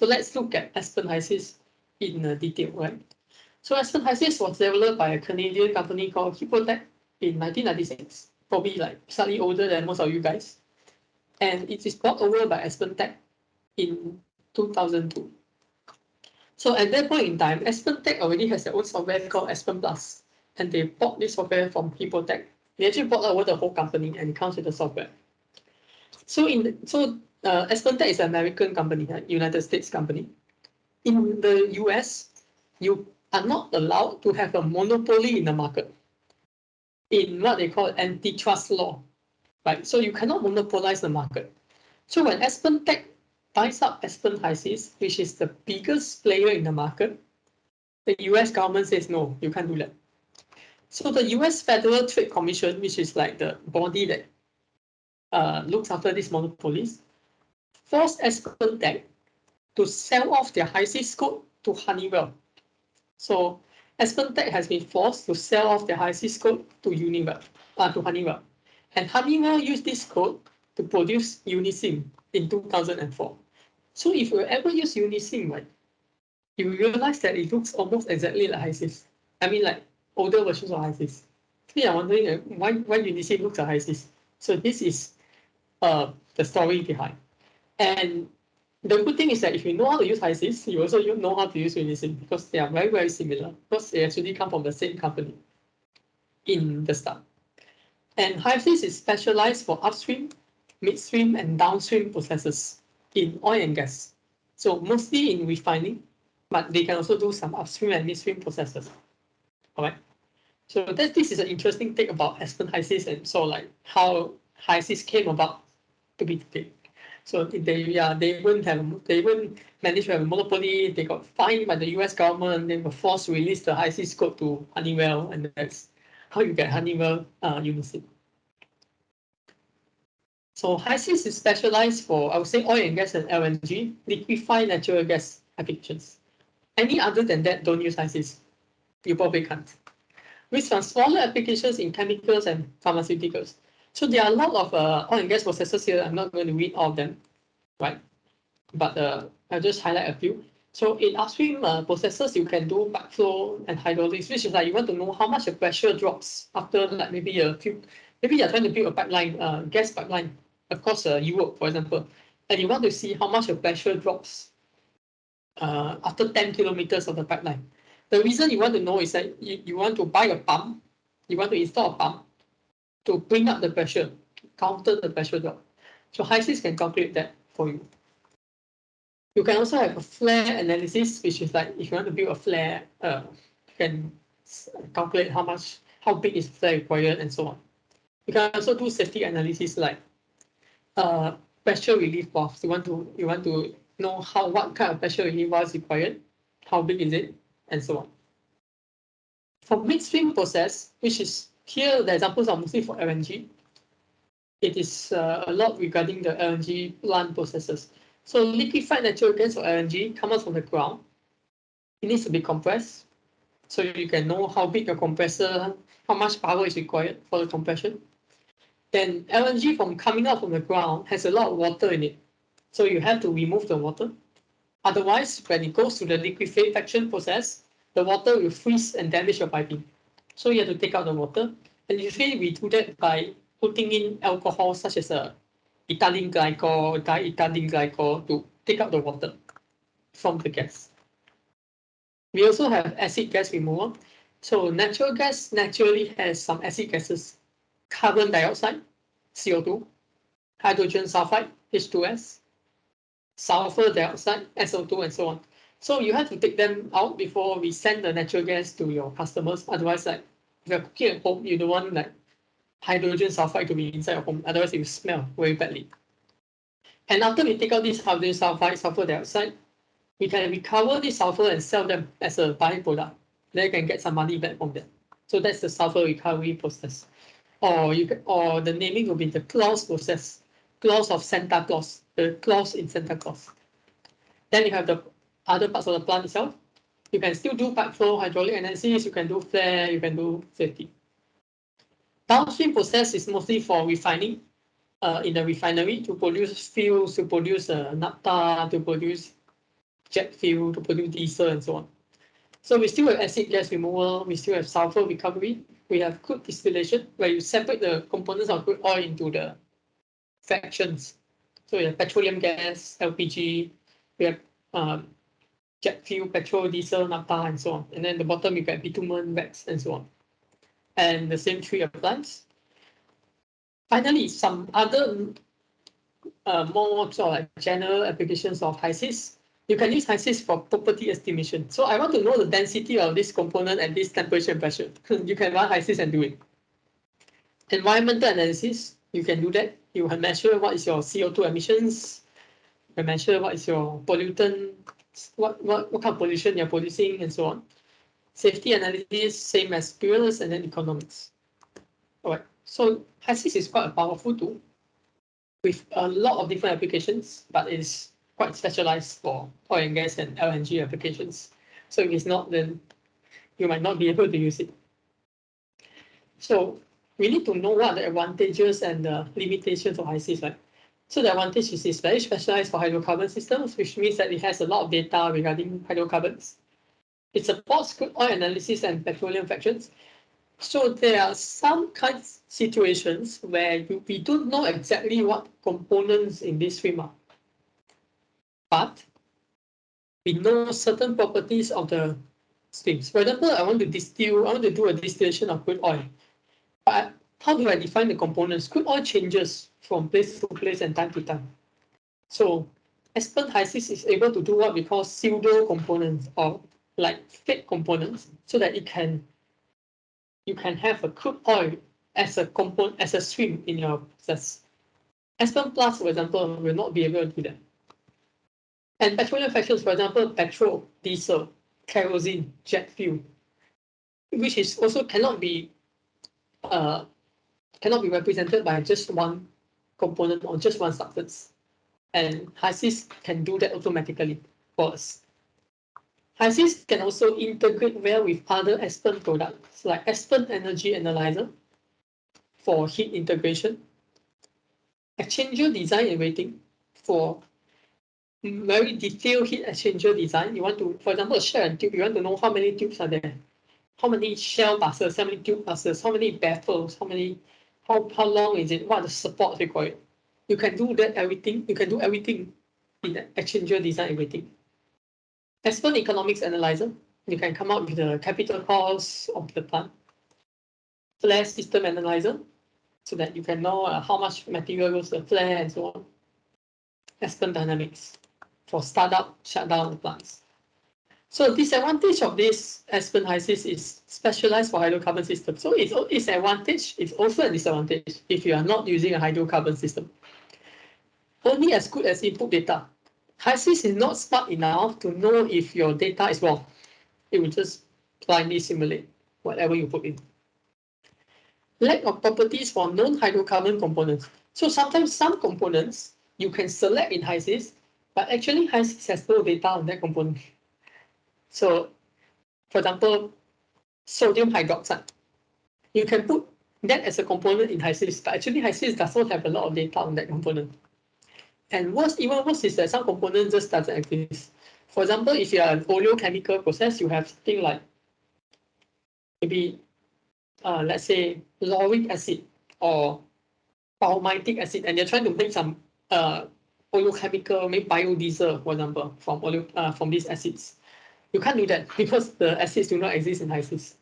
So let's look at Aspen HYSYS in detail, right? So Aspen HYSYS was developed by a Canadian company called Hippotech in 1996, probably like slightly older than most of you guys. And it is bought over by Aspen Tech in 2002. So at that point in time, Aspen Tech already has their own software called Aspen Plus, and they bought this software from Hippotech. They actually bought over the whole company, and it comes with the software. So Aspen Tech is an American company, United States company. In the US, you are not allowed to have a monopoly in the market in what they call antitrust law, right? So you cannot monopolize the market. So when Aspen Tech buys up Aspen HYSYS, which is the biggest player in the market, the US government says, no, you can't do that. So the US Federal Trade Commission, which is like the body that looks after these monopolies, forced Aspen Tech to sell off their HYSYS code to Honeywell. So Aspen Tech has been forced to sell off their HYSYS code to Honeywell. And Honeywell used this code to produce Unisim in 2004. So if you ever use Unisim, right, you realize that it looks almost exactly like HYSYS. I mean, like older versions of HYSYS. So you're wondering why Unisim looks like HYSYS. So this is the story behind. And the good thing is that if you know how to use HYSYS, you also know how to use Unisim because they are very, very similar because they actually come from the same company in the start. And HYSYS is specialized for upstream, midstream, and downstream processes in oil and gas. So mostly in refining, but they can also do some upstream and midstream processes. All right. So this is an interesting thing about Aspen HYSYS and so like how HYSYS came about to be today. So they wouldn't manage to have a monopoly. They got fined by the US government. They were forced to release the HYSYS code to Honeywell, and that's how you get Honeywell Unisim. So HYSYS is specialized for, I would say, oil and gas and LNG, liquefied natural gas applications. Any other than that, don't use HYSYS. You probably can't. With some smaller applications in chemicals and pharmaceuticals. So there are a lot of oil and gas processes here. I'm not going to read all of them, right? But I'll just highlight a few. So in upstream processes, you can do backflow and hydraulics, which is like you want to know how much the pressure drops after like maybe you're trying to build a pipeline, gas pipeline across Europe, for example, and you want to see how much the pressure drops after 10 kilometers of the pipeline. The reason you want to know is that you want to buy a pump, you want to install a pump to bring up the pressure, counter the pressure drop. So HYSYS can calculate that for you. You can also have a flare analysis, which is like if you want to build a flare, you can calculate how big is the flare required and so on. You can also do safety analysis like pressure relief valves. You want to know what kind of pressure relief valve is required, how big is it, and so on. For midstream process, which is here the examples are mostly for LNG. It is a lot regarding the LNG plant processes. So liquefied natural gas or LNG comes out from the ground. It needs to be compressed. So you can know how big your compressor, how much power is required for the compression. Then LNG from coming out from the ground has a lot of water in it. So you have to remove the water. Otherwise, when it goes to the liquefaction process, the water will freeze and damage your piping. So you have to take out the water. And usually we do that by putting in alcohol such as ethylene glycol, diethylene glycol to take out the water from the gas. We also have acid gas removal. So natural gas naturally has some acid gases, carbon dioxide, CO2, hydrogen sulfide, H2S, sulfur dioxide, SO2, and so on. So you have to take them out before we send the natural gas to your customers. Otherwise, like if you're cooking at home, you don't want like hydrogen sulfide to be inside your home. Otherwise, it will smell very badly. And after we take out this hydrogen sulfide, sulfur dioxide, we can recover this sulfur and sell them as a byproduct. Then you can get some money back from them. So that's the sulfur recovery process. Or the naming will be the clause process. Clause of Santa Claus, the clause in Santa Claus. Then you have the other parts of the plant itself. You can still do backflow, hydraulic analysis, you can do flare, you can do safety. Downstream process is mostly for refining in the refinery to produce fuels, to produce naphtha, to produce jet fuel to produce diesel and so on. So we still have acid gas removal, we still have sulfur recovery, we have crude distillation, where you separate the components of crude oil into the fractions. So we have petroleum gas, LPG, we have jet fuel, petrol, diesel, naphtha, and so on. And then the bottom you get bitumen, wax, and so on. And the same tree applies. Finally, some other more sort of like general applications of HYSYS. You can use HYSYS for property estimation. So I want to know the density of this component at this temperature and pressure. You can run HYSYS and do it. Environmental analysis, you can do that. You can measure what is your CO2 emissions. You can measure what is your pollutant, what kind of pollution you're producing, and so on. Safety analysis, same as fuels, and then economics. All right. So HYSYS is quite a powerful tool with a lot of different applications, but it's quite specialized for oil and gas and LNG applications. So if it's not, then you might not be able to use it. So we need to know what are the advantages and the limitations of HYSYS, right? So the advantage is it's very specialized for hydrocarbon systems, which means that it has a lot of data regarding hydrocarbons. It supports crude oil analysis and petroleum fractions. So there are some kinds of situations where we don't know exactly what components in this stream are, but we know certain properties of the streams. For example, I want to do a distillation of crude oil. But how do I define the components? Crude oil changes from place to place and time to time. So Aspen HYSYS is able to do what we call pseudo components, or like fake components, so that you can have a crude oil as a component, as a stream in your process. Aspen Plus, for example, will not be able to do that. And petroleum fractions, for example, petrol, diesel, kerosene, jet fuel, which is also cannot be represented by just one component or just one substance. And HYSYS can do that automatically for us. HYSYS can also integrate well with other Aspen products like Aspen Energy Analyzer for heat integration, exchanger design and rating for very detailed heat exchanger design. You want to, for example, a shell and tube, you want to know how many tubes are there, how many shell buses, how many tube buses, how many baffles, how long is it, what are the supports required. You can do that everything. You can do everything in the exchanger design and rating. Aspen Economics Analyzer, you can come up with the capital cost of the plant. Flare System Analyzer, so that you can know how much material goes to the flare and so on. Aspen Dynamics for startup, shutdown plants. So disadvantage of this Aspen HYSYS is specialized for hydrocarbon systems. So it's advantage, it's also a disadvantage if you are not using a hydrocarbon system. Only as good as input data. HYSYS is not smart enough to know if your data is wrong. It will just blindly simulate whatever you put in. Lack of properties for non-hydrocarbon components. So sometimes some components you can select in HYSYS, but actually HYSYS has no data on that component. So, for example, sodium hydroxide. You can put that as a component in HYSYS, but actually HYSYS does not have a lot of data on that component. And even worse is that some component just doesn't exist. For example, if you are an oleochemical process, you have something like maybe, let's say, lauric acid or palmitic acid, and you're trying to make some oleochemical, maybe biodiesel, for example, from these acids. You can't do that because the acids do not exist in HYSYS.